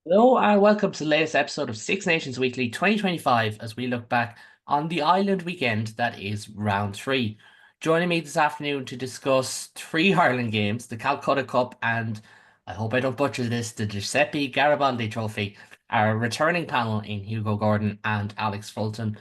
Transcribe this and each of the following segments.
Hello and welcome to the latest episode of Six Nations Weekly 2025 as we look back on the Ireland weekend that is round three. Joining me this afternoon to discuss three Ireland games, the Calcutta Cup and I hope I don't butcher this, the Giuseppe Garibaldi Trophy, our returning panel in Hugo Gordon and Alex Fulton.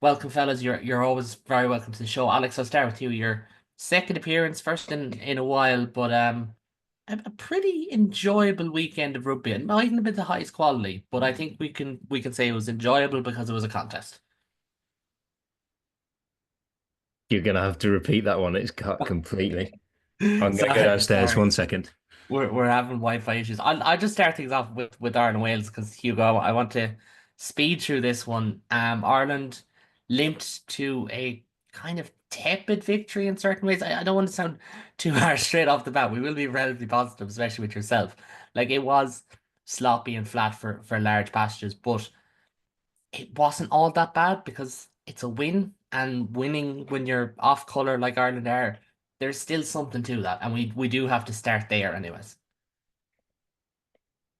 Welcome, fellas. You're always very welcome to the show. Alex, I'll start with you. Your second appearance, first in a while, but a pretty enjoyable weekend of rugby. It mightn't have been the highest quality, but I think we can say it was enjoyable because it was a contest. You're gonna have to repeat that one. It's cut completely. I'm gonna go downstairs. Sorry. 1 second. We're having Wi-Fi issues. I'll just start things off with Ireland and Wales because Hugo, I want to speed through this one. Ireland limped to a kind of tepid victory in certain ways. I don't want to sound too harsh straight off the bat. We will be relatively positive, especially with yourself. Like it was sloppy and flat for large passages, but it wasn't all that bad because it's a win, and winning when you're off color like Ireland are, there's still something to that, and we do have to start there anyways.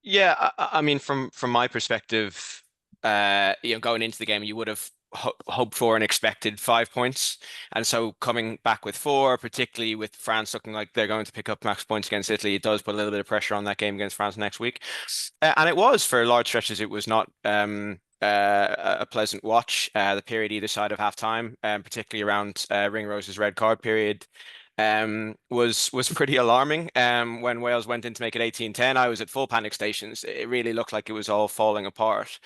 Yeah, I mean, from my perspective, going into the game, you would have hoped for and expected 5 points, and so coming back with four, particularly with France looking like they're going to pick up max points against Italy, it does put a little bit of pressure on that game against France next week. And it was for large stretches, it was not a pleasant watch. The period either side of half time, particularly around Ringrose's red card period was pretty alarming. When Wales went in to make it 18-10, I was at full panic stations. It really looked like it was all falling apart.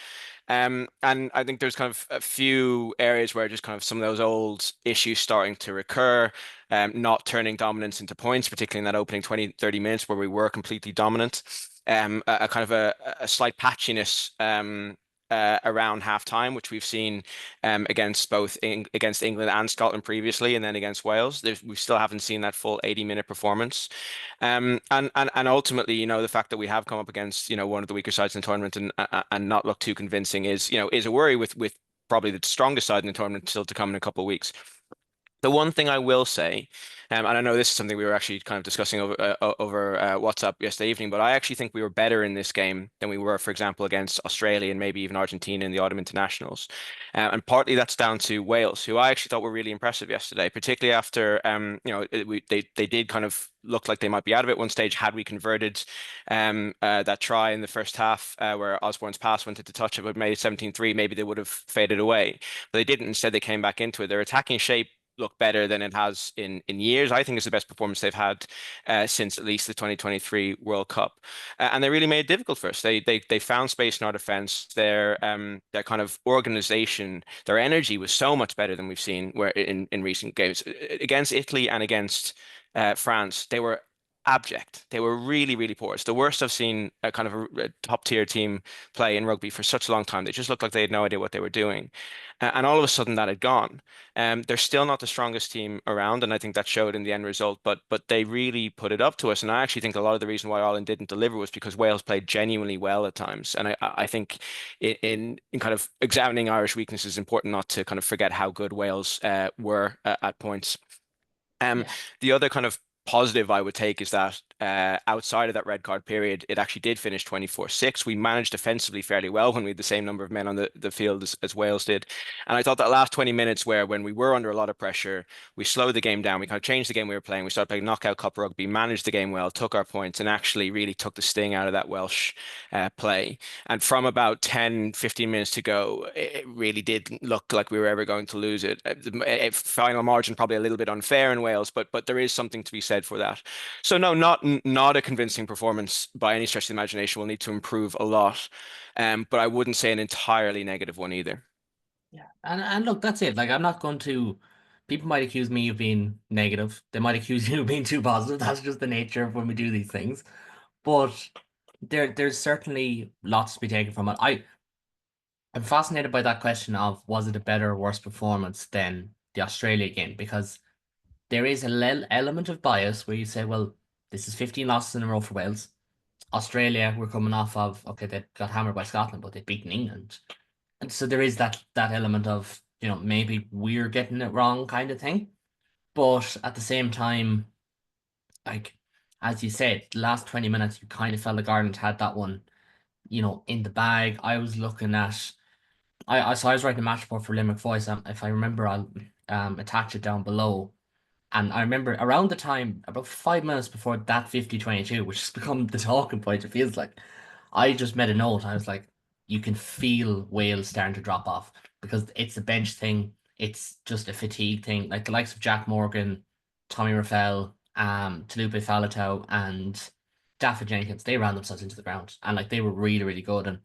And I think there's kind of a few areas where just kind of some of those old issues starting to recur, not turning dominance into points, particularly in that opening 20, 30 minutes where we were completely dominant. A kind of a slight patchiness around half time, which we've seen against against England and Scotland previously, and then against Wales. We still haven't seen that full 80-minute performance. And ultimately, the fact that we have come up against, one of the weaker sides in the tournament and not look too convincing is a worry with probably the strongest side in the tournament still to come in a couple of weeks. The one thing I will say, and I know this is something we were actually kind of discussing over WhatsApp yesterday evening, but I actually think we were better in this game than we were, for example, against Australia and maybe even Argentina in the autumn internationals. And partly that's down to Wales, who I actually thought were really impressive yesterday, particularly after, they did kind of look like they might be out of it one stage had we converted that try in the first half where Osborne's pass went into touch of it, made it 17-3, maybe they would have faded away. But they didn't. Instead, they came back into it. Their attacking shape look better than it has in years. I think it's the best performance they've had since at least the 2023 World Cup, and they really made it difficult for us. They found space in our defense. Their kind of organization, their energy was so much better than we've seen where in recent games against Italy and against France. They were abject. They were really, really poor. It's the worst I've seen a kind of a top tier team play in rugby for such a long time. They just looked like they had no idea what they were doing. And all of a sudden that had gone. They're still not the strongest team around, and I think that showed in the end result, but they really put it up to us. And I actually think a lot of the reason why Ireland didn't deliver was because Wales played genuinely well at times. And I think in kind of examining Irish weaknesses, it's important not to kind of forget how good Wales were at points. Um, Yeah. the other kind of positive I would take is that outside of that red card period, it actually did finish 24-6. We managed defensively fairly well when we had the same number of men on the field as Wales did. And I thought that last 20 minutes where when we were under a lot of pressure, we slowed the game down. We kind of changed the game we were playing. We started playing knockout cup rugby, managed the game well, took our points, and actually really took the sting out of that Welsh play. And from about 10, 15 minutes to go, it really did look like we were ever going to lose it. The final margin probably a little bit unfair in Wales, but there is something to be said for that. So no, not a convincing performance by any stretch of the imagination. We'll need to improve a lot, but I wouldn't say an entirely negative one either. Yeah. And look, that's it. Like I'm not going to people might accuse me of being negative. They might accuse you of being too positive. That's just the nature of when we do these things. But there's certainly lots to be taken from it. I'm fascinated by that question of was it a better or worse performance than the Australia game? Because there is a element of bias where you say, well, this is 15 losses in a row for Wales. Australia, we're coming off of, okay, they got hammered by Scotland, but they've beaten England. And so there is that element of, maybe we're getting it wrong kind of thing. But at the same time, like as you said, the last 20 minutes, you kind of felt like Ireland had that one in the bag. I was looking at so I was writing a match report for Limerick Voice. If I remember, I'll attach it down below. And I remember around the time, about 5 minutes before that 50-22, which has become the talking point, it feels like, I just made a note. I was like, you can feel Wales starting to drop off because it's a bench thing. It's just a fatigue thing. Like the likes of Jack Morgan, Tommy Raffel, Talupe Faletau, and Daffy Jenkins, they ran themselves into the ground. And like they were really, really good. And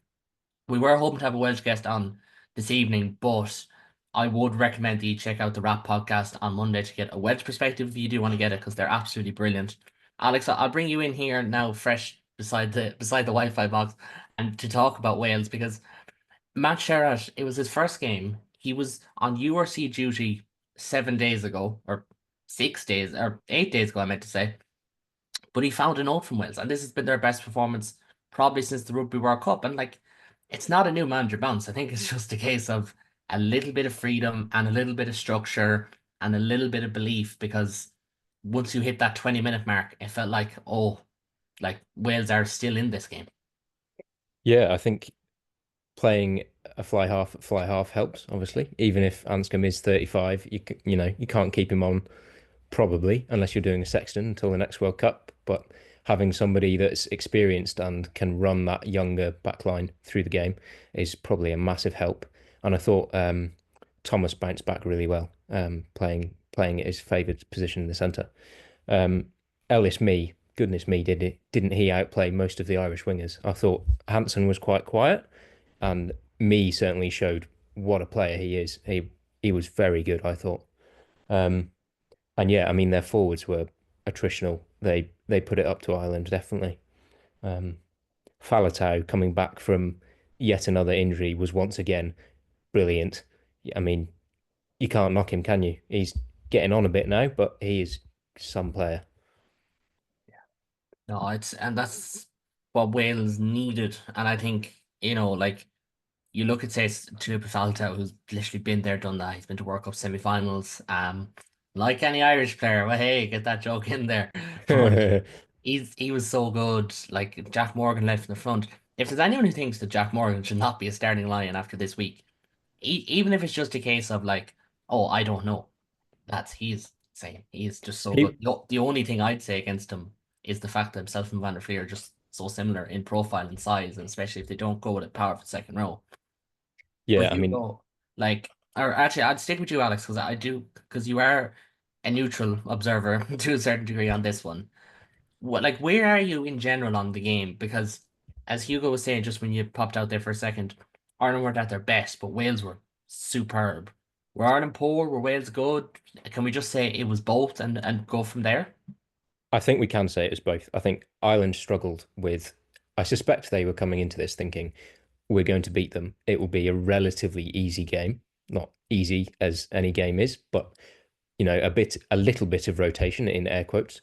we were hoping to have a Welsh guest on this evening, but I would recommend that you check out the Rap podcast on Monday to get a Welsh perspective if you do want to get it, because they're absolutely brilliant. Alex, I'll bring you in here now, fresh beside the Wi-Fi box, and to talk about Wales because Matt Sherratt, it was his first game. He was on URC duty 7 days ago, or 6 days, or 8 days ago, I meant to say. But he found a note from Wales, and this has been their best performance probably since the Rugby World Cup. And like, it's not a new manager bounce. I think it's just a case of a little bit of freedom and a little bit of structure and a little bit of belief. Because once you hit that 20-minute mark, it felt like, oh, like Wales are still in this game. Yeah, I think playing a fly half helps, obviously. Even if Anscombe is 35, you can't keep him on probably unless you're doing a Sexton until the next World Cup. But having somebody that's experienced and can run that younger backline through the game is probably a massive help. And I thought Thomas bounced back really well, playing at his favoured position in the centre. Um, Ellis Me, goodness me, didn't he outplay most of the Irish wingers? I thought Hansen was quite quiet, and Me certainly showed what a player he is. He was very good, I thought. Um, and yeah, I mean their forwards were attritional. They put it up to Ireland definitely. Um, Faletau coming back from yet another injury was once again brilliant. I mean, you can't knock him, can you? He's getting on a bit now, but he is some player. No, and that's what Wales needed. And I think, like you look at say Tupa Falta, who's literally been there, done that. He's been to World Cup semi-finals. Like any Irish player, well, hey, get that joke in there. But he was so good. Like Jack Morgan led from the front. If there's anyone who thinks that Jack Morgan should not be a starting lion after this week, even if it's just a case of like, oh, I don't know, he's saying he's just so good. He, The only thing I'd say against him is the fact that himself and Van der Fleer are just so similar in profile and size, and especially if they don't go with a powerful second row. But yeah, I mean, Hugo, like, or actually, I'd stick with you, Alex, because you are a neutral observer to a certain degree on this one. Like, where are you in general on the game? Because as Hugo was saying, just when you popped out there for a second, Ireland weren't at their best, but Wales were superb. Were Ireland poor? Were Wales good? Can we just say it was both and go from there? I think we can say it as both. I think Ireland struggled with. I suspect they were coming into this thinking we're going to beat them. It will be a relatively easy game, not easy as any game is, but a little bit of rotation in air quotes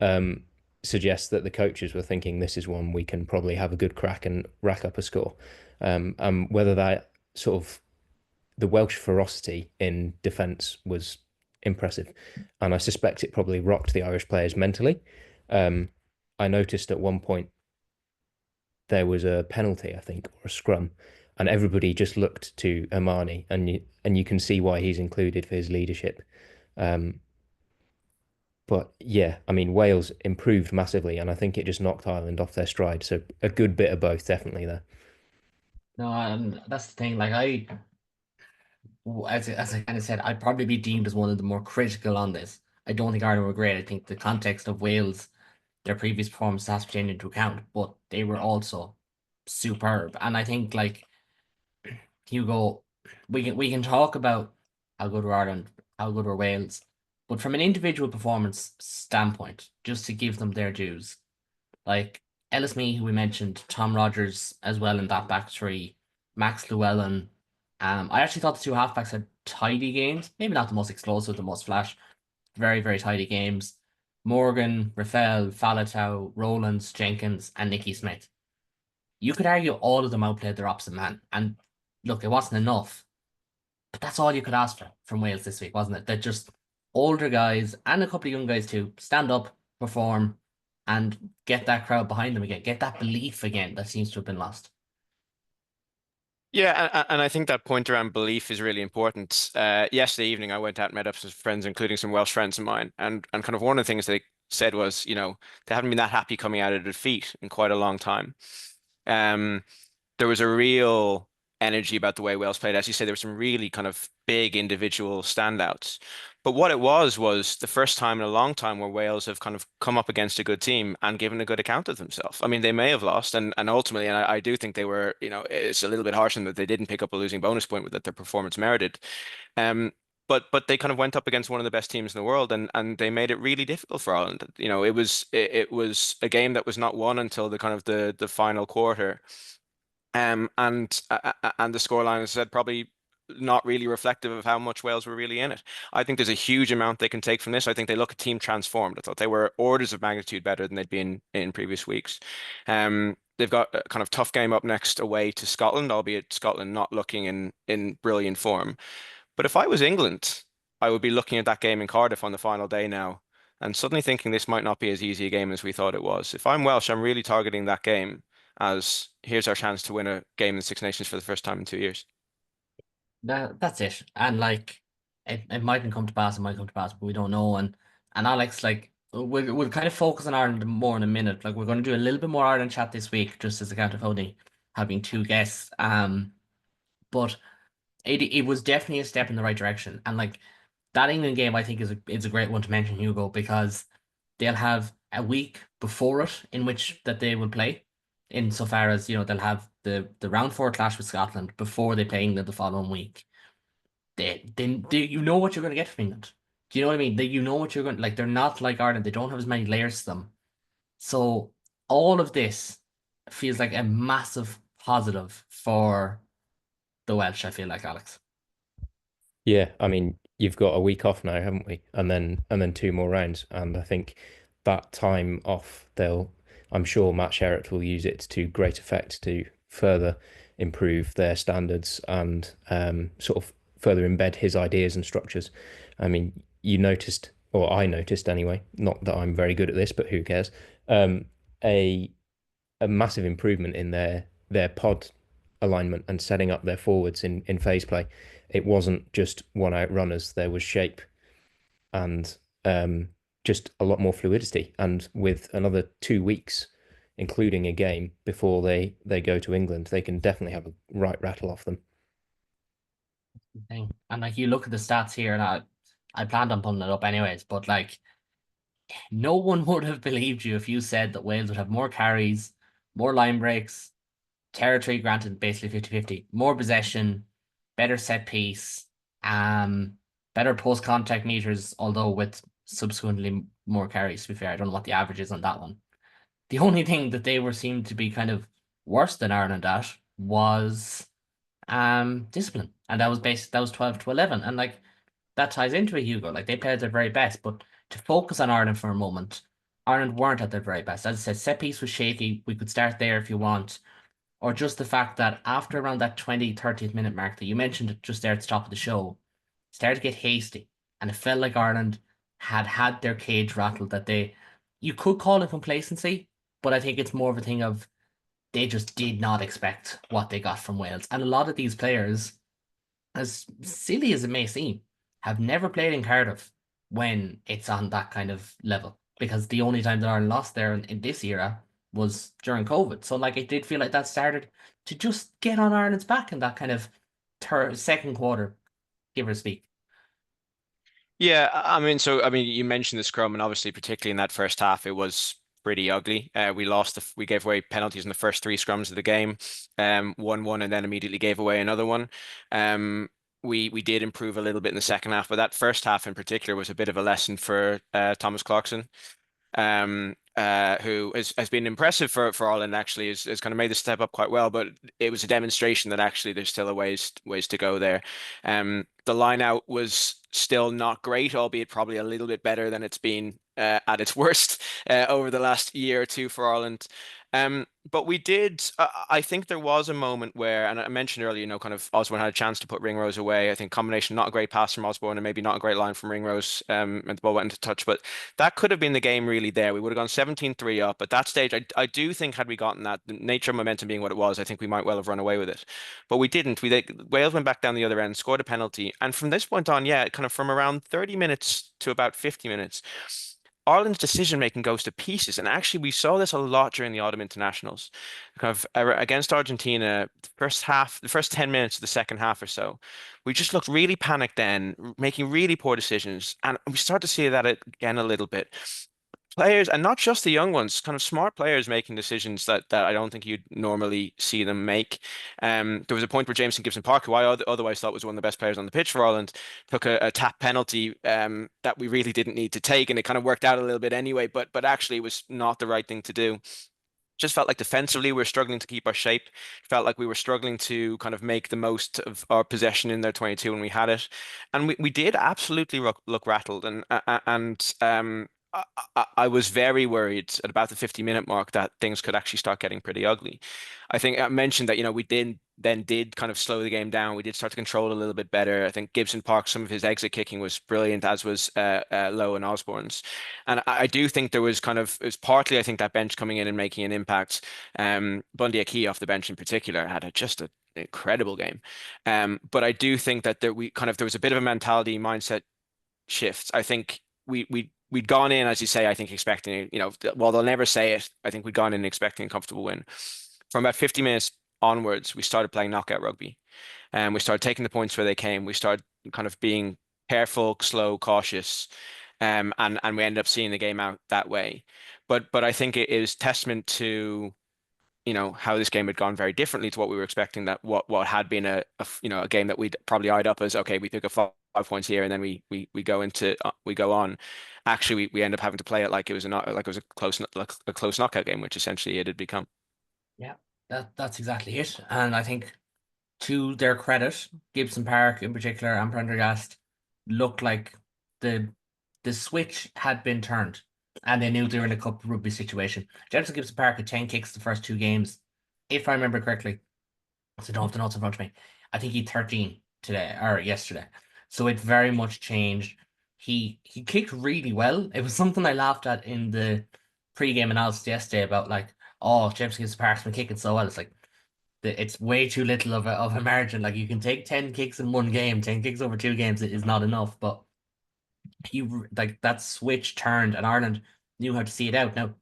um, suggests that the coaches were thinking this is one we can probably have a good crack and rack up a score. And whether that sort of the Welsh ferocity in defence was impressive, and I suspect it probably rocked the Irish players mentally. Um, I noticed at one point there was a penalty, I think, or a scrum, and everybody just looked to Amani, and you can see why he's included for his leadership. Um, but yeah, I mean Wales improved massively, and I think it just knocked Ireland off their stride. So a good bit of both, definitely there. No, and that's the thing. Like as I kind of said, I'd probably be deemed as one of the more critical on this. I don't think Ireland were great. I think the context of Wales, their previous performance has to be taken into account, but they were also superb. And I think like Hugo, we can talk about how good were Ireland, how good were Wales, but from an individual performance standpoint, just to give them their dues, like Ellis Mee, who we mentioned, Tom Rogers as well in that back three, Max Llewellyn. I actually thought the two halfbacks had tidy games, maybe not the most explosive, the most flash, very, very tidy games. Morgan, Rafael, Faletau, Rowlands, Jenkins, and Nicky Smith. You could argue all of them outplayed their opposite man. And look, it wasn't enough, but that's all you could ask for from Wales this week, wasn't it? That just older guys and a couple of young guys too stand up, perform, and get that crowd behind them again, get that belief again that seems to have been lost. Yeah, and I think that point around belief is really important. Yesterday evening, I went out and met up with some friends, including some Welsh friends of mine, and kind of one of the things they said was, they haven't been that happy coming out of defeat in quite a long time. Um, there was a real energy about the way Wales played. As you say, there were some really kind of big individual standouts. But what it was the first time in a long time where Wales have kind of come up against a good team and given a good account of themselves. I mean, they may have lost, and ultimately, and I do think they were, it's a little bit harsh in that they didn't pick up a losing bonus point with that their performance merited. Um, but they kind of went up against one of the best teams in the world, and they made it really difficult for Ireland. It was a game that was not won until the kind of the final quarter. And the scoreline, as I said, probably not really reflective of how much Wales were really in it. I think there's a huge amount they can take from this. I think they look a team transformed. I thought they were orders of magnitude better than they'd been in previous weeks. They've got a kind of tough game up next away to Scotland, albeit Scotland not looking in brilliant form. But if I was England, I would be looking at that game in Cardiff on the final day now and suddenly thinking this might not be as easy a game as we thought it was. If I'm Welsh, I'm really targeting that game as here's our chance to win a game in the Six Nations for the first time in 2 years. That's it. And like it mightn't come to pass, it might come to pass, but we don't know. And Alex, like we'll kind of focus on Ireland more in a minute. Like we're going to do a little bit more Ireland chat this week, just as a count of only having two guests. But it was definitely a step in the right direction. And like that England game, I think is a great one to mention, Hugo, because they'll have a week before it in which that they will play. Insofar as, they'll have the round four clash with Scotland before they play England the following week. They you know what you're going to get from England. Do you know what I mean? You know what you're going like. They're not like Ireland. They don't have as many layers to them. So all of this feels like a massive positive for the Welsh. I feel like, Alex. Yeah, I mean, you've got a week off now, haven't we? And then two more rounds. And I think that time off, I'm sure Matt Sherratt will use it to great effect to further improve their standards and sort of further embed his ideas and structures. I mean, you noticed, or I noticed anyway, not that I'm very good at this, but who cares? Um, a a massive improvement in their pod alignment and setting up their forwards in phase play. It wasn't just one out runners. There was shape and just a lot more fluidity. And with another 2 weeks, including a game before they go to England, they can definitely have a right rattle off them. Thing. And like you look at the stats here, and I planned on pulling it up anyways, but like no one would have believed you if you said that Wales would have more carries, more line breaks, territory granted basically 50-50, more possession, better set piece, better post contact meters, although with subsequently more carries, to be fair. I don't know what the average is on that one. The only thing that they were seemed to be kind of worse than Ireland at was discipline. And that was 12-11. And like that ties into it, Hugo. Like they played at their very best, but to focus on Ireland for a moment, Ireland weren't at their very best. As I said, set piece was shaky. We could start there if you want. Or just the fact that after around that 20-30th minute mark that you mentioned it just there at the top of the show, started to get hasty. And it felt like Ireland had their cage rattled that you could call it complacency, but I think it's more of a thing of they just did not expect what they got from Wales. And a lot of these players, as silly as it may seem, have never played in Cardiff when it's on that kind of level. Because the only time that Ireland lost there in this era was during COVID. So like it did feel like that started to just get on Ireland's back in that kind of second quarter, give or speak. Yeah, I mean, you mentioned the scrum, and obviously, particularly in that first half, it was pretty ugly. We gave away penalties in the first three scrums of the game, 1-1, and then immediately gave away another one. We did improve a little bit in the second half, but that first half in particular was a bit of a lesson for Thomas Clarkson, who has been impressive for Ireland. Actually, has kind of made the step up quite well, but it was a demonstration that actually there's still a ways to go there. The line out was still not great, albeit probably a little bit better than it's been at its worst over the last year or two for Ireland. But we did. I think there was a moment where, and I mentioned earlier, kind of Osborne had a chance to put Ringrose away. I think combination, not a great pass from Osborne, and maybe not a great line from Ringrose, and the ball went into touch. But that could have been the game really there. We would have gone 17-3 up. At that stage, I do think had we gotten that, the nature of momentum being what it was, I think we might well have run away with it. But we didn't. Wales went back down the other end, scored a penalty, and from this point on, yeah, kind of from around 30 minutes to about 50 minutes. Ireland's decision making goes to pieces, and actually we saw this a lot during the autumn internationals, kind of against Argentina. The first 10 minutes of the second half or so, we just looked really panicked then, making really poor decisions, and we start to see that again a little bit. Players, and not just the young ones, kind of smart players making decisions that I don't think you'd normally see them make. There was a point where Jameson Gibson-Park, who I otherwise thought was one of the best players on the pitch for Ireland, took a tap penalty that we really didn't need to take, and it kind of worked out a little bit anyway. But actually, it was not the right thing to do. Just felt like defensively we were struggling to keep our shape. Felt like we were struggling to kind of make the most of our possession in their 22 when we had it, and we did absolutely look rattled. I was very worried at about the 50-minute mark that things could actually start getting pretty ugly. I think I mentioned that, we did kind of slow the game down. We did start to control a little bit better. I think Gibson Park, some of his exit kicking was brilliant, as was Lowe and Osborne's. And I do think it was partly, I think, that bench coming in and making an impact. Bundy Aki off the bench in particular had just an incredible game. But I do think that there was a bit of a mentality mindset shift. I think we'd gone in, as you say, I think expecting, while they'll never say it, I think we'd gone in expecting a comfortable win. From about 50 minutes onwards, we started playing knockout rugby, and we started taking the points where they came. We started kind of being careful, slow, cautious, and we ended up seeing the game out that way. But I think it is testament to how this game had gone very differently to what we were expecting. That what had been a game that we'd probably eyed up as, okay, we pick up 5 points here and then we go on. Actually, we end up having to play it like it was a close knockout game, which essentially it had become. Yeah, that's exactly it. And I think, to their credit, Gibson Park in particular and Prendergast looked like the switch had been turned, and they knew they were in a cup rugby situation. Jameson Gibson Park had 10 kicks the first 2 games, if I remember correctly. So I don't have the notes in front of me. I think he had 13 today or yesterday. So it very much changed. He kicked really well. It was something I laughed at in the pre-game analysis yesterday about, like, oh, Jameson Gibson Park's been kicking so well. It's like, it's way too little of a margin. Like, you can take 10 kicks in one game, 10 kicks over 2 games is not enough. But that switch turned, and Ireland knew how to see it out. Now,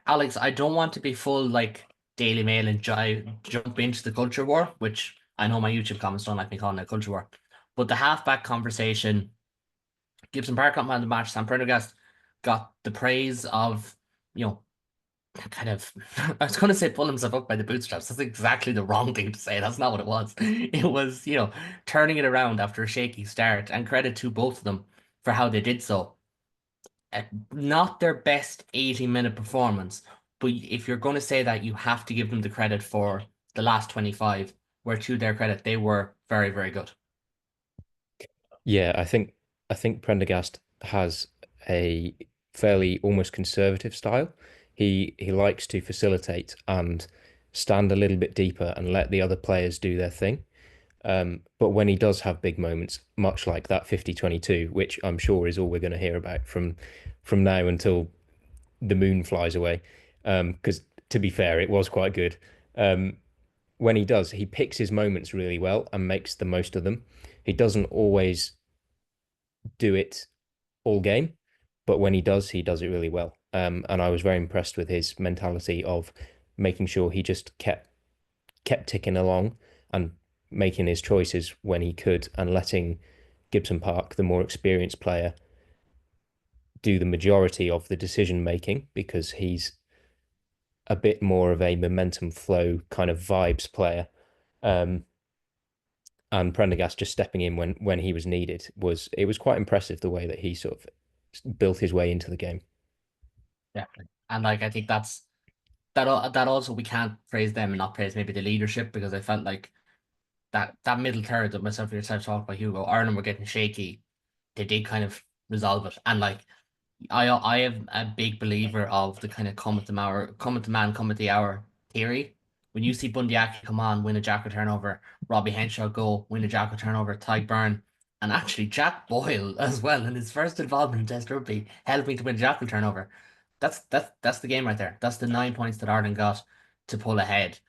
Alex, I don't want to be full like Daily Mail and jump into the culture war, which I know my YouTube comments don't like me calling it a culture war. But the halfback conversation, Gibson Park got man of the match. Sam Prendergast got the praise of, kind of, I was going to say pull himself up by the bootstraps. That's exactly the wrong thing to say. That's not what it was. It was, turning it around after a shaky start, and credit to both of them for how they did so. Not their best 80-minute performance, but if you're going to say that, you have to give them the credit for the last 25, where, to their credit, they were very, very good. Yeah, I think Prendergast has a fairly almost conservative style. He likes to facilitate and stand a little bit deeper and let the other players do their thing. But when he does have big moments, much like that 50-22, which I'm sure is all we're going to hear about from now until the moon flies away, because to be fair, it was quite good. When he picks his moments really well and makes the most of them. He doesn't always do it all game, but when he does it really well. And I was very impressed with his mentality of making sure he just kept ticking along and making his choices when he could, and letting Gibson Park, the more experienced player, do the majority of the decision making, because he's a bit more of a momentum flow kind of vibes player. And Prendergast just stepping in when he was needed was quite impressive, the way that he sort of built his way into the game. Definitely. And I think that also, we can't praise them and not praise maybe the leadership, because I felt like that middle third that myself and yourself talked about, Hugo, Ireland were getting shaky. They did kind of resolve it, and I am a big believer of the kind of come at the man, come at the hour theory. When you see Bundyaki come on, win a jackal turnover, Robbie Henshaw go, win a jackal turnover, Ty Byrne, and actually Jack Boyle as well in his first involvement in Test Rugby, helping to win a jackal turnover. That's the game right there. That's the 9 points that Ireland got to pull ahead.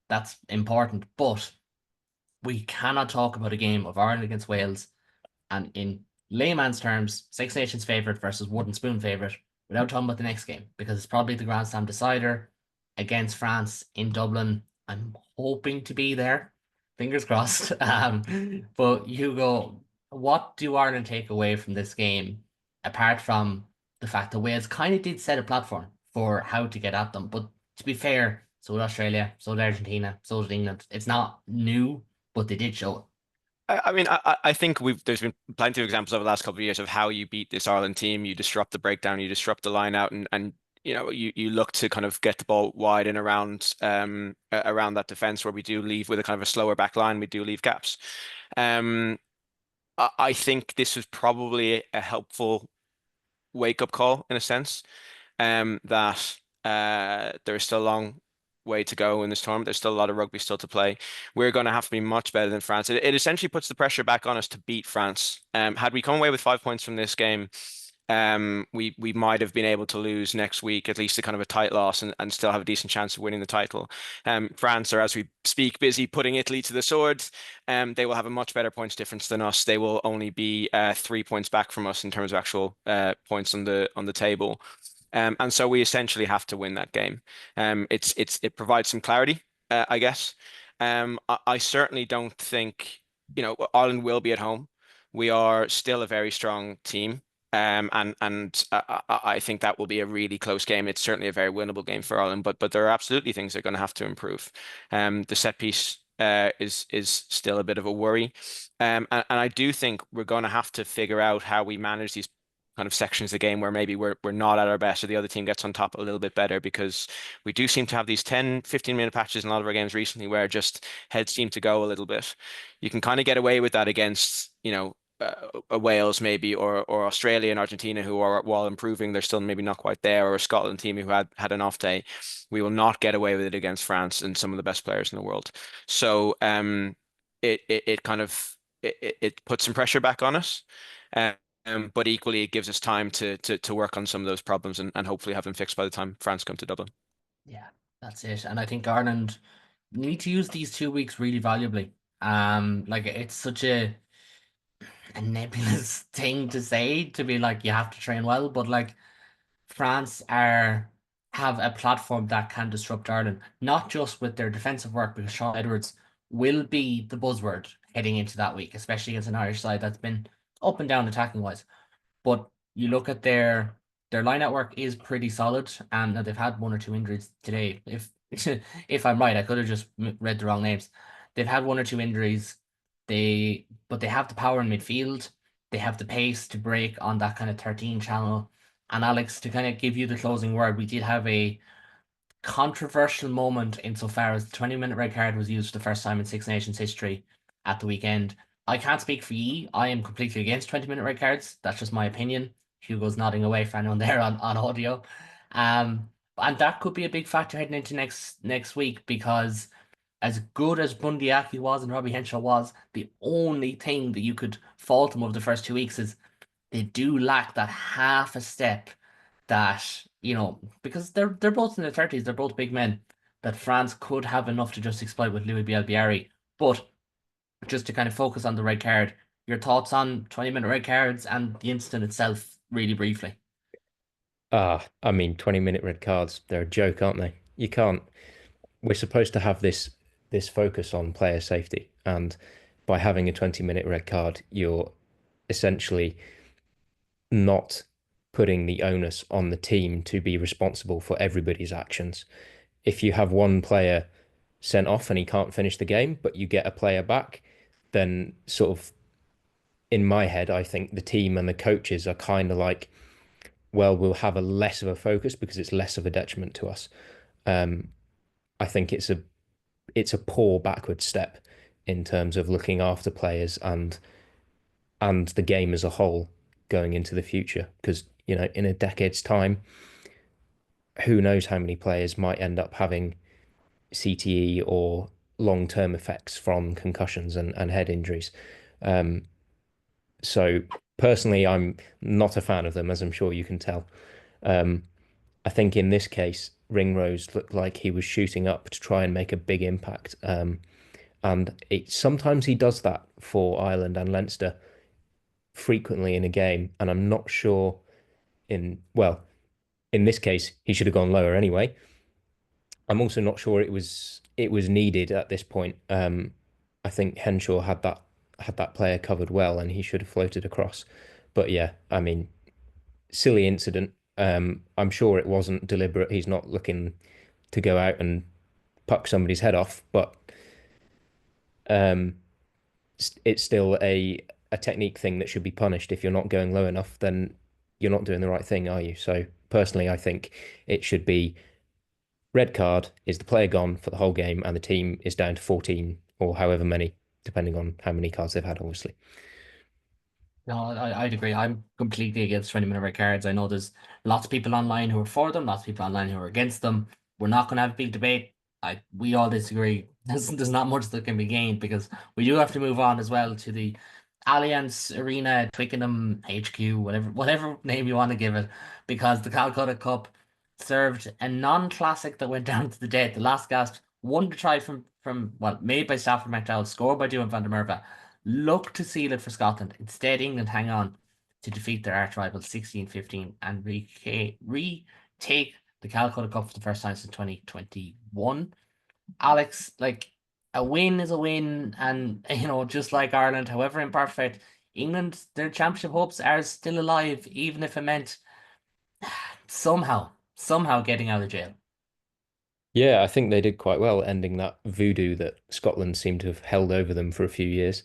That's important, but we cannot talk about a game of Ireland against Wales and in layman's terms, Six Nations favourite versus wooden spoon favourite without talking about the next game because it's probably the Grand Slam decider against France in Dublin. I'm hoping to be there. Fingers crossed. But Hugo, what do Ireland take away from this game apart from the fact that Wales kind of did set a platform for how to get at them? But to be fair, so did Australia, so did Argentina, so did England. It's not new, but they did show it. I mean, I think there's been plenty of examples over the last couple of years of how you beat this Ireland team. You disrupt the breakdown, you disrupt the line out, and you look to kind of get the ball wide and around that defense where we do leave with a kind of a slower back line. We do leave gaps. Um, I think this was probably a helpful wake up call in a sense. That there is still a long way to go in this tournament. There's still a lot of rugby still to play. We're going to have to be much better than France. It essentially puts the pressure back on us to beat France. Had we come away with 5 points from this game, we might have been able to lose next week, at least a kind of a tight loss, and still have a decent chance of winning the title. France are, as we speak, busy putting Italy to the sword. They will have a much better points difference than us. They will only be 3 points back from us in terms of actual points on the table. And so we essentially have to win that game. It provides some clarity, I guess. I certainly don't think, Ireland will be at home. We are still a very strong team. I think that will be a really close game. It's certainly a very winnable game for Ireland, but there are absolutely things they're going to have to improve. The set piece is still a bit of a worry. And I do think we're going to have to figure out how we manage these kind of sections of the game where maybe we're not at our best or the other team gets on top a little bit better, because we do seem to have these 10, 15-minute patches in a lot of our games recently where just heads seem to go a little bit. You can kind of get away with that against, a Wales maybe, or Australia and Argentina, who are, while improving, they're still maybe not quite there, or a Scotland team who had an off day. We will not get away with it against France and some of the best players in the world. So it kind of it puts some pressure back on us. But equally, it gives us time to work on some of those problems and hopefully have them fixed by the time France come to Dublin. Yeah, that's it. And I think Ireland need to use these 2 weeks really valuably. Like it's such a nebulous thing to say to be like you have to train well, but like France are have a platform that can disrupt Ireland, not just with their defensive work, because Sean Edwards will be the buzzword heading into that week, especially against an Irish side that's been up and down attacking wise. But you look at their line out work is pretty solid, and they've had one or two injuries today. If if I'm right, I could have just read the wrong names. They've had one or two injuries. But they have the power in midfield. They have the pace to break on that kind of 13 channel. And Alex, to kind of give you the closing word, we did have a controversial moment insofar as the 20-minute red card was used for the first time in Six Nations history at the weekend. I can't speak for ye. I am completely against 20-minute red cards. That's just my opinion. Hugo's nodding away for anyone there on audio. And that could be a big factor heading into next week, because as good as Bundyaki was and Robbie Henshaw was, the only thing that you could fault them over the first 2 weeks is they do lack that half a step that, because they're both in their 30s, they're both big men, that France could have enough to just exploit with Louis Bielbiari. But just to kind of focus on the red card, your thoughts on 20-minute red cards and the incident itself, really briefly. I mean, 20-minute red cards, they're a joke, aren't they? You can't. We're supposed to have this focus on player safety, and by having a 20-minute red card, you're essentially not putting the onus on the team to be responsible for everybody's actions. If you have one player sent off and he can't finish the game, but you get a player back, then sort of in my head, I think the team and the coaches are kind of like, well, we'll have a less of a focus because it's less of a detriment to us. I think it's a poor backward step in terms of looking after players and the game as a whole going into the future. Because, in a decade's time, who knows how many players might end up having CTE or long-term effects from concussions and head injuries. Um, so personally, I'm not a fan of them, as I'm sure you can tell. Um, I think in this case, Ringrose looked like he was shooting up to try and make a big impact. And sometimes he does that for Ireland and Leinster frequently in a game. And I'm not sure well, in this case, he should have gone lower anyway. I'm also not sure it was needed at this point. I think Henshaw had that player covered well, and he should have floated across. But yeah, I mean, silly incident. I'm sure it wasn't deliberate. He's not looking to go out and puck somebody's head off, but um, it's still a technique thing that should be punished. If you're not going low enough, then you're not doing the right thing, are you? So personally, I think it should be red card. Is the player gone for the whole game, and the team is down to 14 or however many, depending on how many cards they've had, obviously. No, I'd agree. I'm completely against 20-minute red cards. I know there's lots of people online who are for them, lots of people online who are against them. We're not going to have a big debate. We all disagree. There's not much that can be gained because we do have to move on as well to the Allianz Arena, Twickenham HQ, whatever name you want to give it, because the Calcutta Cup served a non-classic that went down to the dead. The last gasp, one try from made by Stafford McDowell, scored by Duan van der Merwe, look to seal it for Scotland. Instead, England hang on to defeat their arch rival 16-15 and retake the Calcutta Cup for the first time since 2021. Alex, like, a win is a win, and just like Ireland, however imperfect, England, their championship hopes are still alive, even if it meant somehow getting out of jail. Yeah, I think they did quite well ending that voodoo that Scotland seemed to have held over them for a few years.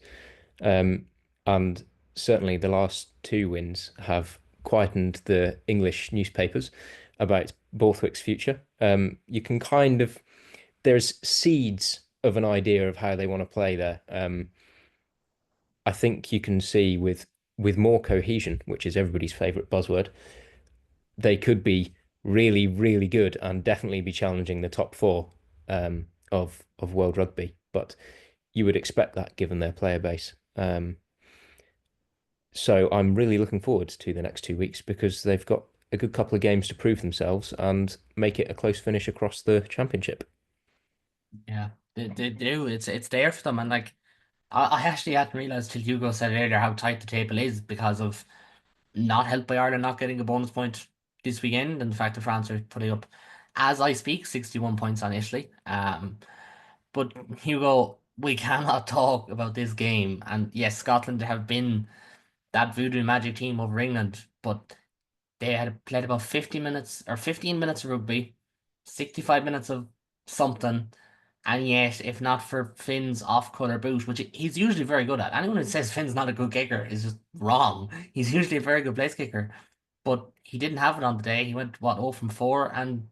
Um, and certainly the last two wins have quietened the English newspapers about Borthwick's future. You can there's seeds of an idea of how they want to play there. I think you can see with more cohesion, which is everybody's favorite buzzword, they could be really, really good and definitely be challenging the top four of world rugby. But you would expect that given their player base. So I'm really looking forward to the next 2 weeks because they've got a good couple of games to prove themselves and make it a close finish across the championship. Yeah, they do. It's there for them, and like I actually hadn't realized till Hugo said it earlier how tight the table is because of not helped by Ireland not getting a bonus point this weekend, and the fact that France are putting up, as I speak, 61 points on Italy. But Hugo, we cannot talk about this game. And yes, Scotland have been that voodoo magic team over England, but they had played about 50 minutes or 15 minutes of rugby, 65 minutes of something. And yet, if not for Finn's off-color boot, which he's usually very good at, anyone who says Finn's not a good kicker is just wrong. He's usually a very good place kicker, but he didn't have it on the day. He went what 0 from 4, and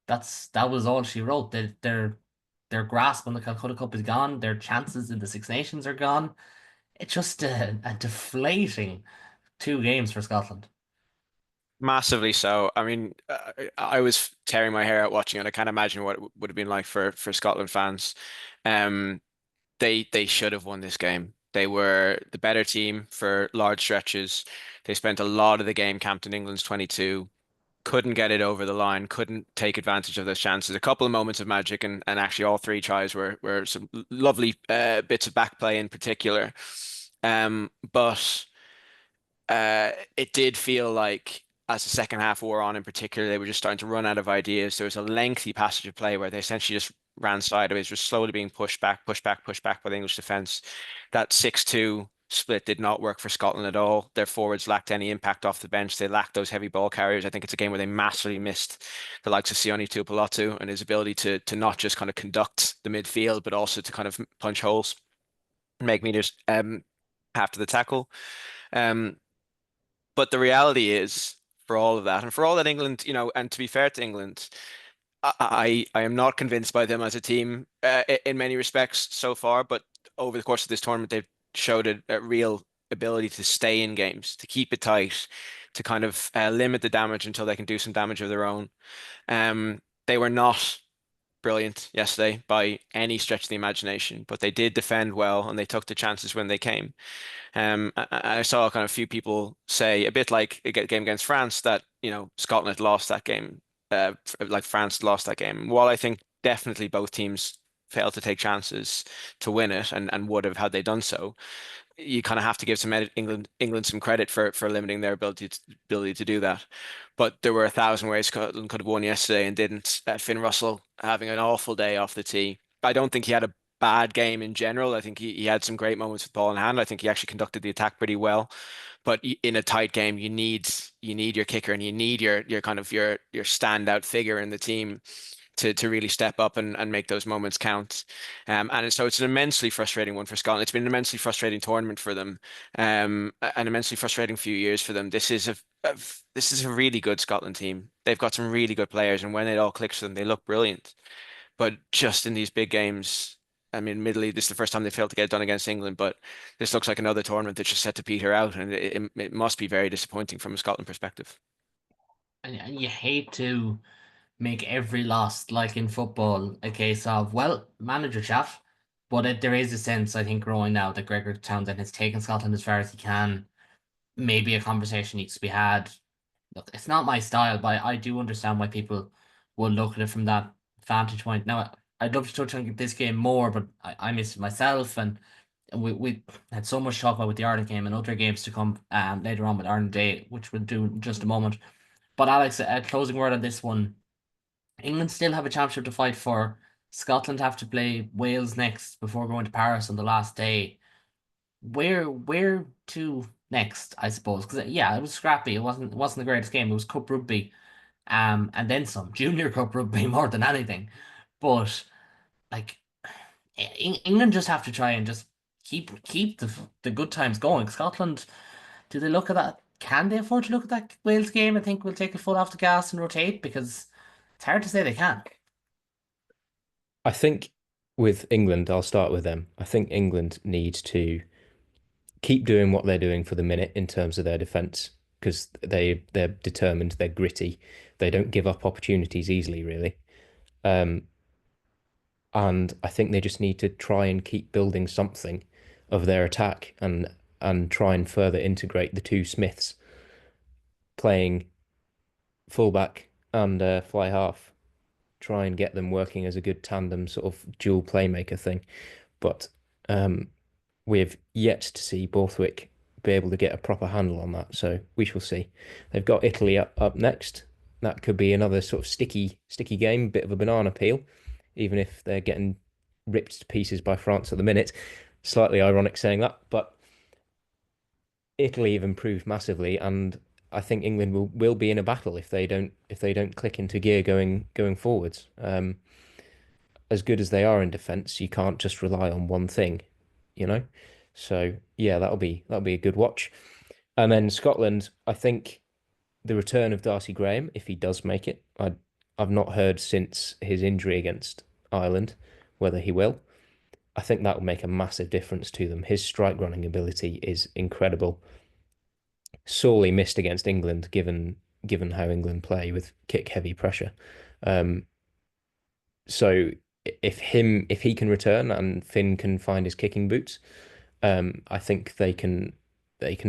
that was all she wrote. Their grasp on the Calcutta Cup is gone. Their chances in the Six Nations are gone. It's just a deflating 2 games for Scotland. Massively so. I mean, I was tearing my hair out watching it. I can't imagine what it would have been like for Scotland fans. Um, they should have won this game. They were the better team for large stretches. They spent a lot of the game camped in England's 22, couldn't get it over the line, couldn't take advantage of those chances. A couple of moments of magic, and actually all three tries were some lovely bits of back play in particular. But it did feel like as the second half wore on in particular, they were just starting to run out of ideas. There was a lengthy passage of play where they essentially just ran sideways, just slowly being pushed back, pushed back, pushed back by the English defence. That 6-2 split did not work for Scotland at all. Their forwards lacked any impact off the bench. They lacked those heavy ball carriers. I think it's a game where they massively missed the likes of Sione Tuipulotu and his ability to not just kind of conduct the midfield, but also to kind of punch holes and make meters after the tackle. Um, but the reality is, for all of that, and for all that England, and to be fair to England, I am not convinced by them as a team in many respects so far. But over the course of this tournament, they've showed a real ability to stay in games, to keep it tight, to kind of limit the damage until they can do some damage of their own. They were not brilliant yesterday by any stretch of the imagination, but they did defend well and they took the chances when they came. I saw kind of a few people say, a bit like a game against France, that Scotland had lost that game, like France lost that game. While I think definitely both teams failed to take chances to win it and would have had they done so, you kind of have to give England some credit for limiting their ability to do that. But there were 1,000 ways Scotland could have won yesterday and didn't. Finn Russell having an awful day off the tee. I don't think he had a bad game in general. I think he had some great moments with ball in hand. I think he actually conducted the attack pretty well. But in a tight game, you need your kicker and you need your kind of your standout figure in the team to really step up and make those moments count. And so it's an immensely frustrating one for Scotland. It's been an immensely frustrating tournament for them, an immensely frustrating few years for them. This is a really good Scotland team. They've got some really good players, and when it all clicks for them, they look brilliant. But just in these big games, I mean, admittedly, this is the first time they failed to get it done against England, but this looks like another tournament that's just set to peter out, and it must be very disappointing from a Scotland perspective. And you hate to make every loss, like in football, a case of, well, manager chat. But there is a sense, I think, growing now that Gregor Townsend has taken Scotland as far as he can. Maybe a conversation needs to be had. Look, it's not my style, but I do understand why people will look at it from that vantage point. Now, I'd love to touch on this game more, but I miss it myself, and we had so much talk about with the Ireland game and other games to come later on with Ireland Day, which we'll do in just a moment. But Alex, a closing word on this one. England still have a championship to fight for. Scotland have to play Wales next before going to Paris on the last day. Where to next, I suppose? Because yeah, it was scrappy. It wasn't the greatest game. It was Cup rugby, and then some Junior Cup rugby more than anything. But like England just have to try and just keep the good times going. Scotland, do they look at that? Can they afford to look at that Wales game and think we'll take a foot off the gas and rotate? Because it's hard to say they can. I think with England, I'll start with them. I think England needs to keep doing what they're doing for the minute in terms of their defense, because they're determined, they're gritty, they don't give up opportunities easily, really. And I think they just need to try and keep building something of their attack and try and further integrate the two Smiths playing fullback and fly half. Try and get them working as a good tandem sort of dual playmaker thing. But we've yet to see Borthwick be able to get a proper handle on that. So we shall see. They've got Italy up next. That could be another sort of sticky game, bit of a banana peel, even if they're getting ripped to pieces by France at the minute. Slightly ironic saying that, but Italy have improved massively, and I think England will be in a battle if they don't click into gear going forwards. As good as they are in defence, you can't just rely on one thing, you know. So yeah, that'll be a good watch. And then Scotland, I think the return of Darcy Graham, if he does make it, I've not heard since his injury against Ireland whether he will. I think that will make a massive difference to them. His strike running ability is incredible. Sorely missed against England, given how England play with kick heavy pressure. So if he can return and Finn can find his kicking boots, I think they can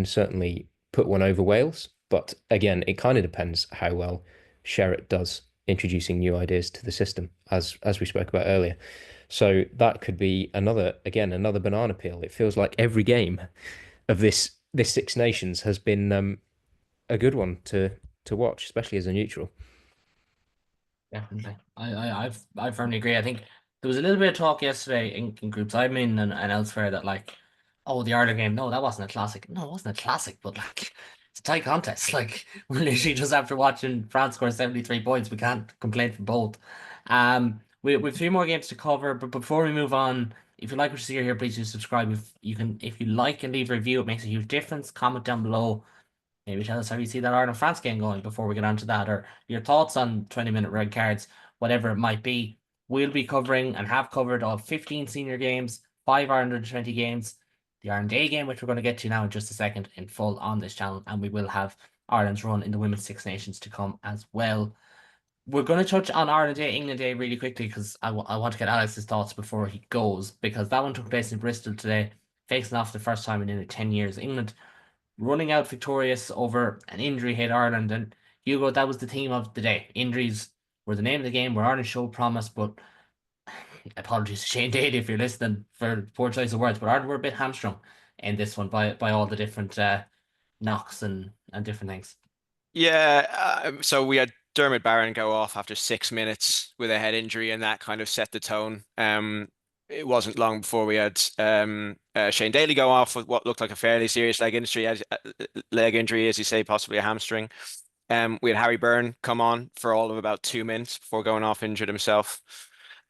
certainly put one over Wales. But again, it kind of depends how well Sherratt does introducing new ideas to the system, as we spoke about earlier. So that could be another banana peel. It feels like every game of this Six Nations has been a good one to watch, especially as a neutral. Definitely. I firmly agree. I think there was a little bit of talk yesterday in groups I'm in and elsewhere that like, oh, the Ireland game, no, that wasn't a classic. No, it wasn't a classic, but like it's a tight contest. Like we're literally just after watching France score 73 points. We can't complain for both. We've three more games to cover, but before we move on, if you like what you see here, please do subscribe. If you like and leave a review, it makes a huge difference. Comment down below. Maybe tell us how you see that Ireland France game going before we get on to that, or your thoughts on 20-minute red cards, whatever it might be. We'll be covering and have covered all 15 senior games, 5 Ireland under 20 games, the Ireland Day game, which we're going to get to now in just a second, in full on this channel, and we will have Ireland's run in the Women's Six Nations to come as well. We're going to touch on Ireland Day, England Day really quickly because I want to get Alex's thoughts before he goes, because that one took place in Bristol today, facing off the first time in nearly 10 years. England running out victorious over an injury hit Ireland. And Hugo, that was the theme of the day. Injuries were the name of the game, where Ireland showed promise, but apologies to Shane Daly if you're listening for poor choice of words, but Ireland were a bit hamstrung in this one by all the different knocks and different things. Yeah, so we had Dermot Barron go off after 6 minutes with a head injury, and that kind of set the tone. It wasn't long before we had Shane Daly go off with what looked like a fairly serious leg injury, as you say, possibly a hamstring. We had Harry Byrne come on for all of about 2 minutes before going off injured himself.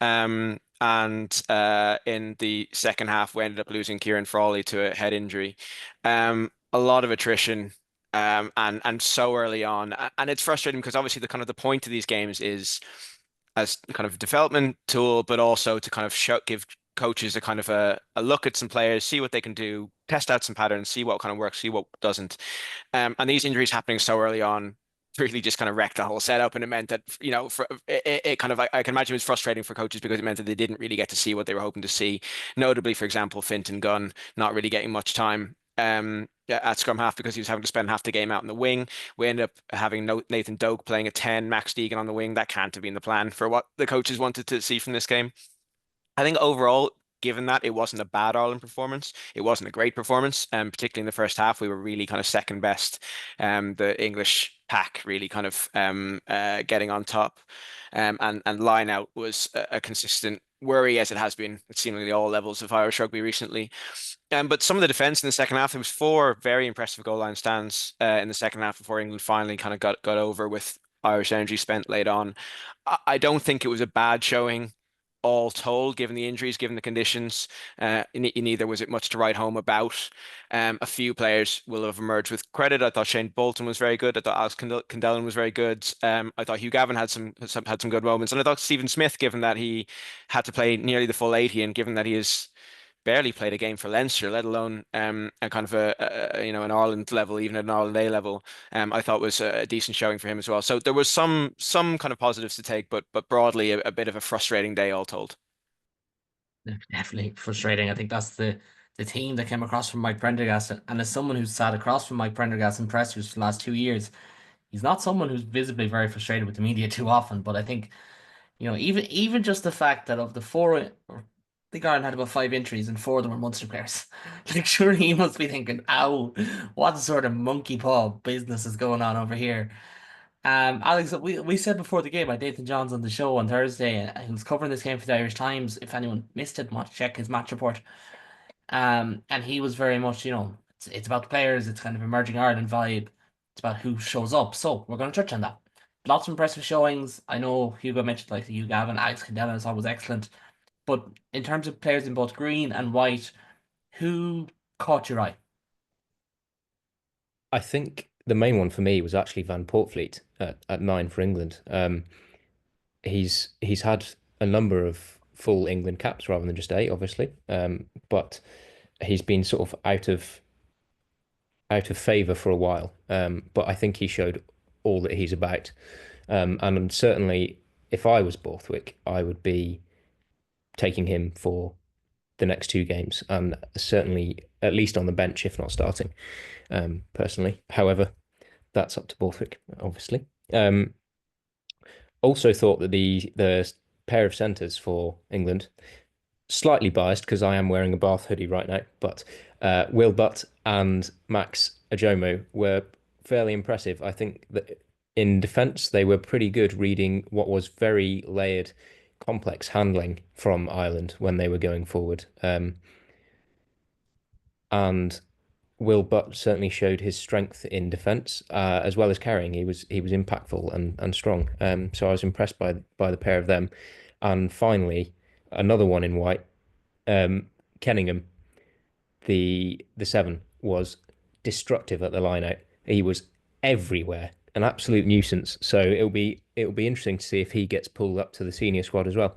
And in the second half, we ended up losing Kieran Frawley to a head injury. A lot of attrition, and so early on, and it's frustrating because obviously the kind of the point of these games is as kind of a development tool, but also to kind of give coaches a kind of a look at some players, see what they can do, test out some patterns, see what kind of works, see what doesn't. And these injuries happening so early on really just kind of wrecked the whole setup, and it meant that it kind of I can imagine it was frustrating for coaches because it meant that they didn't really get to see what they were hoping to see. Notably, for example, Fintan Gunn not really getting much time at scrum half because he was having to spend half the game out in the wing. We ended up having Nathan Doak playing a 10, Max Deegan on the wing. That can't have been the plan for what the coaches wanted to see from this game. I think overall, given that it wasn't a bad Ireland performance, it wasn't a great performance. Particularly in the first half, we were really kind of second best. The English pack really kind of getting on top. And line out was a consistent worry, as it has been at seemingly all levels of Irish rugby recently. But some of the defense in the second half, there was four very impressive goal line stands in the second half before England finally kind of got over with Irish energy spent late on. I don't think it was a bad showing all told, given the injuries, given the conditions. Neither was it much to write home about. A few players will have emerged with credit. I thought Shane Bolton was very good. I thought Alex Candellin was very good. I thought Hugh Gavin had some good moments, and I thought Stephen Smith, given that he had to play nearly the full 80, and given that he has barely played a game for Leinster, let alone a kind of an Ireland level, even at an Ireland A level, I thought was a decent showing for him as well. So there was some kind of positives to take, but broadly a bit of a frustrating day all told. Definitely frustrating. I think that's the team that came across from Mike Prendergast. And as someone who's sat across from Mike Prendergast in pressers for the last 2 years, he's not someone who's visibly very frustrated with the media too often. But I think, even just the fact that of the four, I think Ireland had about 5 injuries and four of them were Munster players. Like, surely he must be thinking, "Ow, what sort of monkey paw business is going on over here?" Alex, we said before the game, I had Nathan Johns on the show on Thursday, he was covering this game for the Irish Times. If anyone missed it, must check his match report. And he was very much, it's about the players, it's kind of emerging Ireland vibe. It's about who shows up. So we're going to touch on that. Lots of impressive showings. I know Hugo mentioned like Hugh Gavin, Alex Candela, I thought was excellent. But in terms of players in both green and white, who caught your eye? I think the main one for me was actually Van Portfleet at 9 for England. He's had a number of full England caps rather than just 8, obviously. But he's been sort of out of favour for a while. But I think he showed all that he's about. And certainly, if I was Borthwick, I would be taking him for the next 2 games, and certainly at least on the bench, if not starting. Personally, however, that's up to Borthwick, obviously. Also thought that the pair of centres for England, slightly biased because I am wearing a Bath hoodie right now, but Will Butt and Max Ajomo were fairly impressive. I think that in defence they were pretty good reading what was very layered, complex handling from Ireland when they were going forward. And Will Butt certainly showed his strength in defence as well as carrying. He was impactful and strong. So I was impressed by the pair of them. And finally, another one in white, Kenningham, the 7, was destructive at the line out. He was everywhere, an absolute nuisance. So it'll be interesting to see if he gets pulled up to the senior squad as well.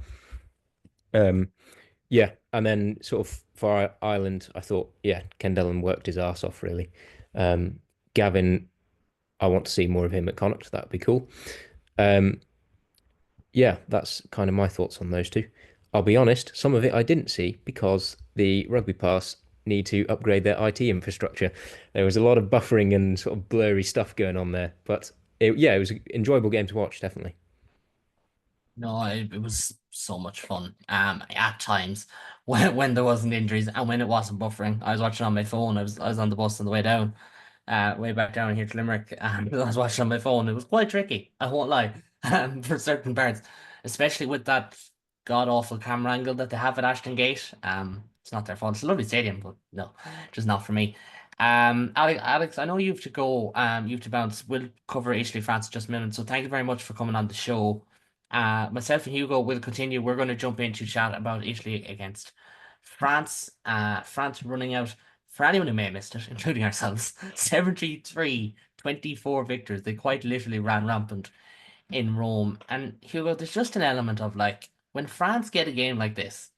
Yeah, and then sort of for Ireland, I thought, yeah, Ken Dillon worked his arse off really. Gavin I want to see more of him at Connacht. That'd be cool. Um, yeah, that's kind of my thoughts on those two. I'll be honest, some of it I didn't see because the Rugby Pass need to upgrade their IT infrastructure. There was a lot of buffering and sort of blurry stuff going on there, but yeah, it was an enjoyable game to watch, definitely. No, it was so much fun. At times when there wasn't injuries and when it wasn't buffering, I was watching on my phone. I was on the bus on the way down, way back down here to Limerick, and I was watching on my phone. It was quite tricky, I won't lie, for certain parts, especially with that god awful camera angle that they have at Ashton Gate. It's not their fault. It's a lovely stadium, but no, just not for me. Alex, I know you have to go. You have to bounce. We'll cover Italy, France in just a minute. So thank you very much for coming on the show. Myself and Hugo will continue. We're going to jump into chat about Italy against France. France running out, for anyone who may have missed it, including ourselves, 73-24 victors. They quite literally ran rampant in Rome. And Hugo, there's just an element of like, when France get a game like this,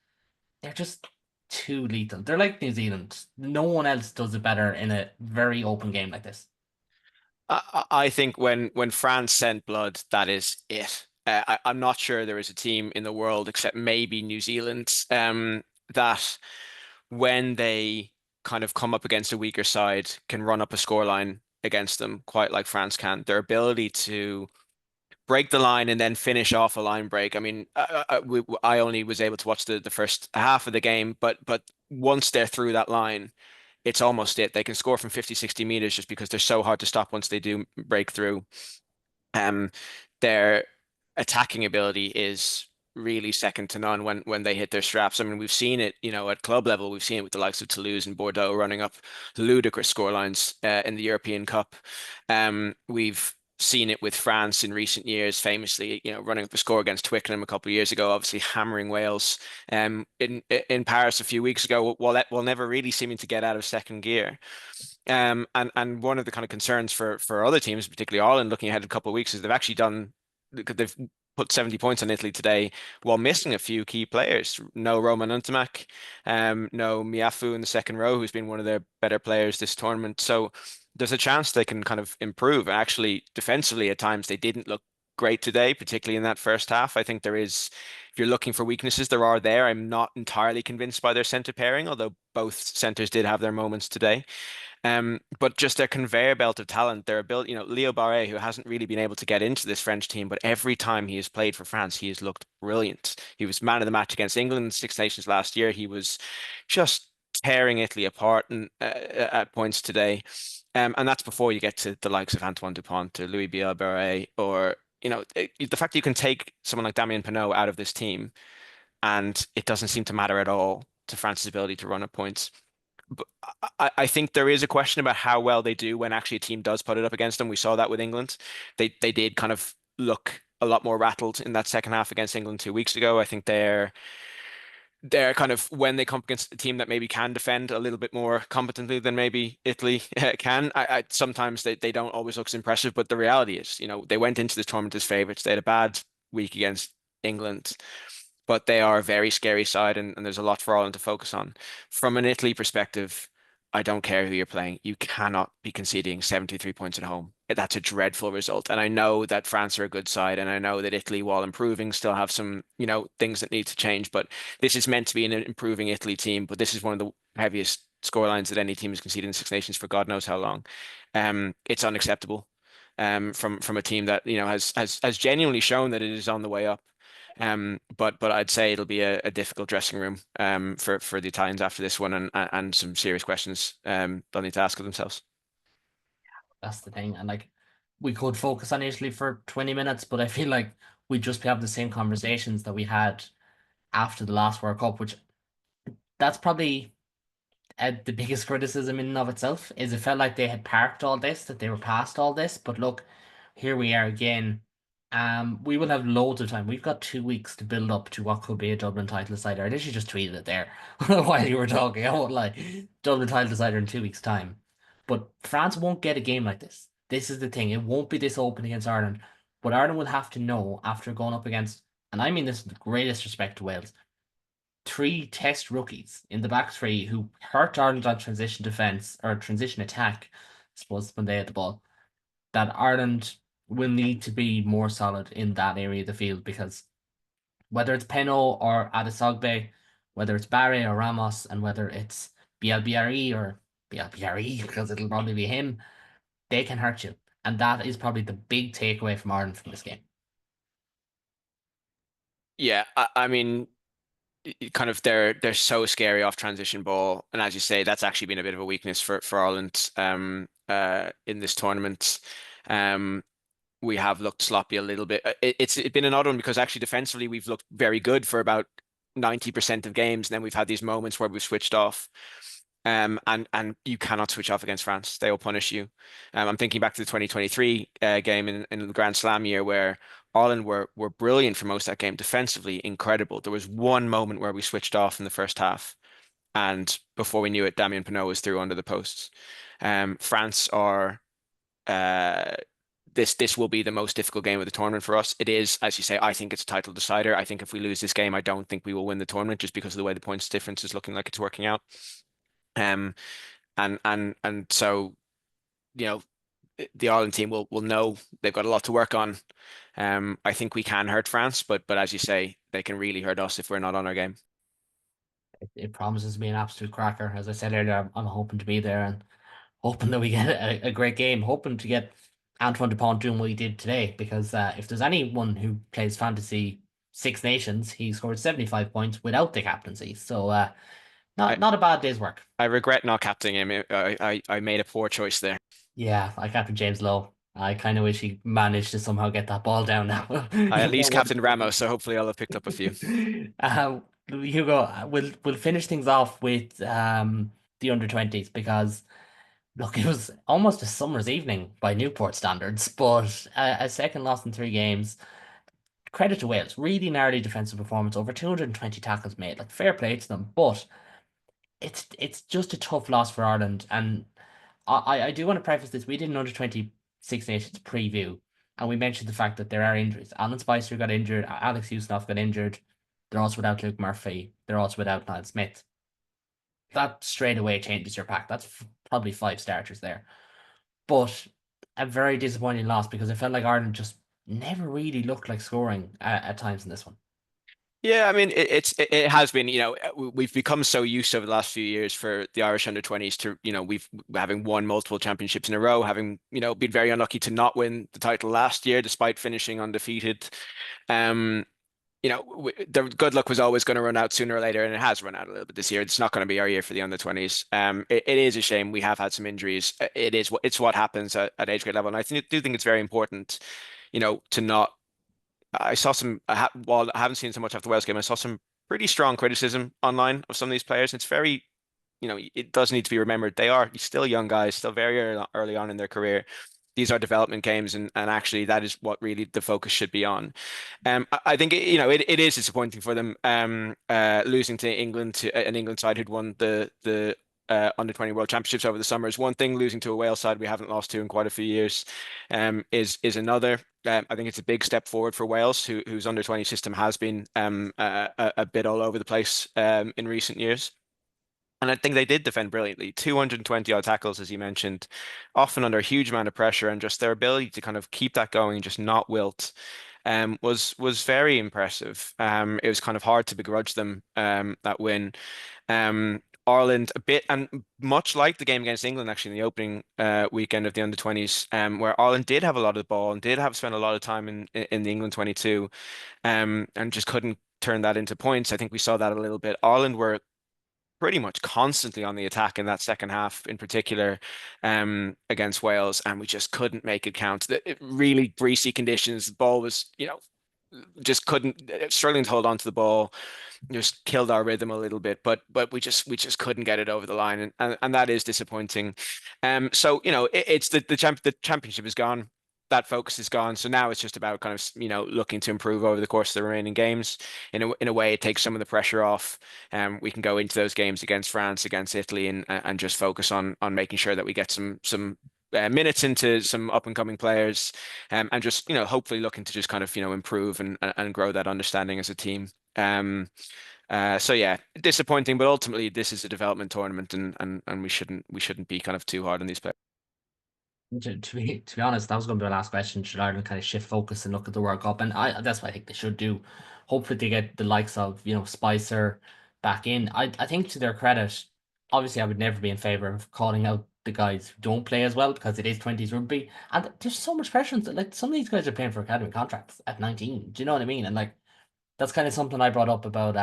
they're just too lethal. They're like New Zealand. No one else does it better in a very open game like this. I think when France sent blood, that is it. I'm not sure there is a team in the world except maybe New Zealand that when they kind of come up against a weaker side can run up a scoreline against them, quite like France can. Their ability to break the line and then finish off a line break. I mean, I only was able to watch the first half of the game, but once they're through that line, it's almost it. They can score from 50, 60 meters just because they're so hard to stop once they do break through. Um, their attacking ability is really second to none when they hit their straps. I mean, we've seen it, at club level. We've seen it with the likes of Toulouse and Bordeaux running up ludicrous scorelines in the European Cup. We've seen it with France in recent years, famously, running up a score against Twickenham a couple of years ago, obviously hammering Wales. In Paris a few weeks ago, while never really seeming to get out of second gear. And one of the kind of concerns for other teams, particularly Ireland, looking ahead a couple of weeks, is they've put 70 points on Italy today while missing a few key players. No Roman Ntamak, no Miafu in the second row, who's been one of their better players this tournament. So there's a chance they can kind of improve. And actually, defensively, at times they didn't look great today, particularly in that first half. I think if you're looking for weaknesses, there are there. I'm not entirely convinced by their centre pairing, although both centres did have their moments today. But just their conveyor belt of talent, their ability, Leo Barre, who hasn't really been able to get into this French team, but every time he has played for France, he has looked brilliant. He was man of the match against England in Six Nations last year. He was just tearing Italy apart at points today. And that's before you get to the likes of Antoine Dupont or Louis Barre, or, the fact that you can take someone like Damien Penaud out of this team and it doesn't seem to matter at all to France's ability to run at points. But I think there is a question about how well they do when actually a team does put it up against them. We saw that with England. They did kind of look a lot more rattled in that second half against England 2 weeks ago. I think they're kind of when they come up against a team that maybe can defend a little bit more competently than maybe Italy can. I sometimes they don't always look as impressive, but the reality is, they went into this tournament as favorites. They had a bad week against England, but they are a very scary side, and there's a lot for Ireland to focus on. From an Italy perspective, I don't care who you're playing. You cannot be conceding 73 points at home. That's a dreadful result. And I know that France are a good side, and I know that Italy, while improving, still have some, things that need to change. But this is meant to be an improving Italy team, but this is one of the heaviest scorelines that any team has conceded in Six Nations for God knows how long. It's unacceptable. From a team that has genuinely shown that it is on the way up. But I'd say it'll be a difficult dressing room for the Italians after this one, and some serious questions they'll need to ask of themselves. That's the thing. And like, we could focus on Italy for 20 minutes, but I feel like we'd just be having the same conversations that we had after the last World Cup, which that's probably the biggest criticism in and of itself, is it felt like they had parked all this, that they were past all this. But look, here we are again. We will have loads of time. We've got 2 weeks to build up to what could be a Dublin title decider. I literally just tweeted it there while you were talking. I won't lie. Dublin title decider in 2 weeks' time. But France won't get a game like this. This is the thing. It won't be this open against Ireland. But Ireland will have to know after going up against, and I mean this with the greatest respect to Wales, three test rookies in the back three who hurt Ireland on transition defence or transition attack, I suppose, when they had the ball. that Ireland will need to be more solid in that area of the field because whether it's Peno or Adesogbe, whether it's Barry or Ramos, and whether it's BLBRE or BLBRE, because it'll probably be him, they can hurt you. And that is probably the big takeaway from Ireland from this game. Yeah, I mean, kind of they're so scary off transition ball, and as you say, that's actually been a bit of a weakness for Ireland in this tournament. Um, we have looked sloppy a little bit. It's been an odd one because actually defensively we've looked very good for about 90% of games, and then we've had these moments where we've switched off. And you cannot switch off against France. They will punish you. I'm thinking back to the 2023 game in the Grand Slam year where Ireland were brilliant for most of that game, defensively incredible. There was one moment where we switched off in the first half, and before we knew it, Damien Penaud was through under the posts. France are uh, this will be the most difficult game of the tournament for us. It is, as you say, I think it's a title decider. I think if we lose this game, I don't think we will win the tournament just because of the way the points difference is looking like it's working out. Um, and so, you know, the Ireland team will know they've got a lot to work on. I think we can hurt France, but as you say, they can really hurt us if we're not on our game. It promises to be an absolute cracker. As I said earlier, I'm hoping to be there and hoping that we get a great game, hoping to get Antoine Dupont doing what he did today. Because if there's anyone who plays fantasy Six Nations, he scored 75 points without the captaincy. So I, not a bad day's work. I regret not captaining him. I made a poor choice there. Yeah, I captain James Lowe. I kind of wish he managed to somehow get that ball down now. I at least captained Ramos, so hopefully I'll have picked up a few. Hugo, we'll finish things off with the under 20s because look, it was almost a summer's evening by Newport standards, but a second loss in 3 games. Credit to Wales, really gnarly defensive performance, over 220 tackles made. Like fair play to them, but it's just a tough loss for Ireland. And I do want to preface this. We did an under 20 Six Nations preview, and we mentioned the fact that there are injuries. Alan Spicer got injured, Alex Usnov got injured. They're also without Luke Murphy. They're also without Niall Smith. That straight away changes your pack. That's probably 5 starters there. But a very disappointing loss because I felt like Ireland just never really looked like scoring at times in this one. Yeah, I mean it has been, we've become so used over the last few years for the Irish under 20s to, we've having won multiple championships in a row, having, been very unlucky to not win the title last year despite finishing undefeated. Um, the good luck was always going to run out sooner or later, and it has run out a little bit this year. It's not going to be our year for the under 20s. It is a shame we have had some injuries. It's what happens at age grade level, and do think it's very important, to not. I saw some, while I haven't seen so much after the Wales game, I saw some pretty strong criticism online of some of these players. It's very, it does need to be remembered. They are still young guys, still very early on in their career. These are development games, and actually that is what really the focus should be on. I think it is disappointing for them losing to England, to an England side who'd won the under 20 World Championships over the summer is one thing. Losing to a Wales side we haven't lost to in quite a few years is another. I think it's a big step forward for Wales, whose under 20 system has been a bit all over the place in recent years. And I think they did defend brilliantly. 220 odd tackles, as you mentioned, often under a huge amount of pressure, and just their ability to kind of keep that going and just not wilt was very impressive. It was kind of hard to begrudge them that win. Ireland a bit, and much like the game against England, actually, in the opening weekend of the under 20s, where Ireland did have a lot of the ball and did have spent a lot of time in the England 22, and just couldn't turn that into points. I think we saw that a little bit. Ireland were pretty much constantly on the attack in that second half, in particular, against Wales, and we just couldn't make it count. Really greasy conditions. The ball was, just couldn't struggling to hold on to the ball, just killed our rhythm a little bit, but we just couldn't get it over the line, and that is disappointing. So it's the championship is gone, that focus is gone, so now it's just about kind of looking to improve over the course of the remaining games. In a way, it takes some of the pressure off, and we can go into those games against France, against Italy, and just focus on making sure that we get some minutes into some up and coming players, and just hopefully looking to just kind of improve and grow that understanding as a team. So yeah, disappointing, but ultimately this is a development tournament, and we shouldn't be kind of too hard on these players. To be honest, that was going to be my last question. Should Ireland kind of shift focus and look at the World Cup? And that's what I think they should do. Hopefully, they get the likes of Spicer back in. I think to their credit, obviously, I would never be in favor of calling out the guys who don't play as well because it is 20s rugby, and there's so much pressure. Like some of these guys are playing for academy contracts at 19. Do you know what I mean? And like that's kind of something I brought up about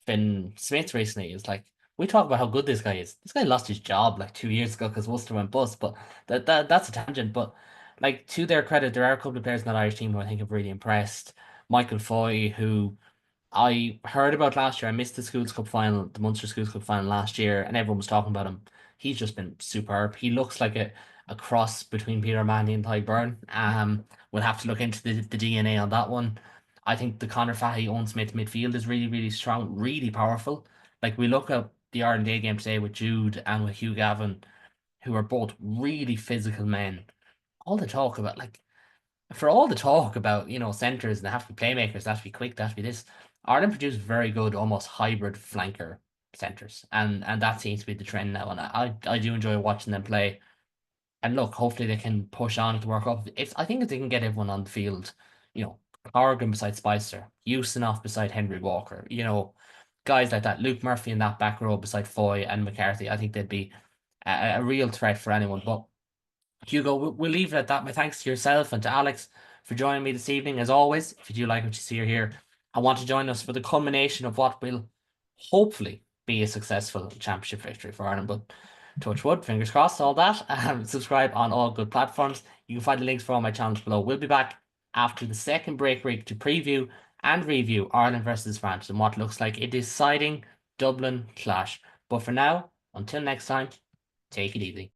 Finn Smith recently. Is like we talk about how good this guy is. This guy lost his job like 2 years ago because Worcester went bust. But that's a tangent. But like to their credit, there are a couple of players in that Irish team who I think have really impressed. Michael Foy, who I heard about last year. I missed the Schools Cup final, the Munster Schools Cup final last year, and everyone was talking about him. He's just been superb. He looks like a cross between Peter Manley and Ty Byrne. We'll have to look into the DNA on that one. I think the Conor Fahey Owen Smith midfield is really, really strong, really powerful. Like we look at the Ireland A game today with Jude and with Hugh Gavin, who are both really physical men. All the talk about like for all the talk about, centers and they have to be playmakers, they have to be quick, they have to be this. Ireland produce very good, almost hybrid flanker centers, and that seems to be the trend now. And I do enjoy watching them play. And look, hopefully they can push on to work up. If I think if they can get everyone on the field, you know, Corrigan beside Spicer, Usinoff beside Henry Walker, guys like that, Luke Murphy in that back row beside Foy and McCarthy, I think they'd be a real threat for anyone. But Hugo, we'll leave it at that. My thanks to yourself and to Alex for joining me this evening. As always, if you do like what you see or hear, I want to join us for the culmination of what will hopefully be a successful championship victory for Ireland. But touch wood, fingers crossed, all that. Subscribe on all good platforms. You can find the links for all my channels below. We'll be back after the second break week to preview and review Ireland versus France and what looks like a deciding Dublin clash. But for now, until next time, take it easy.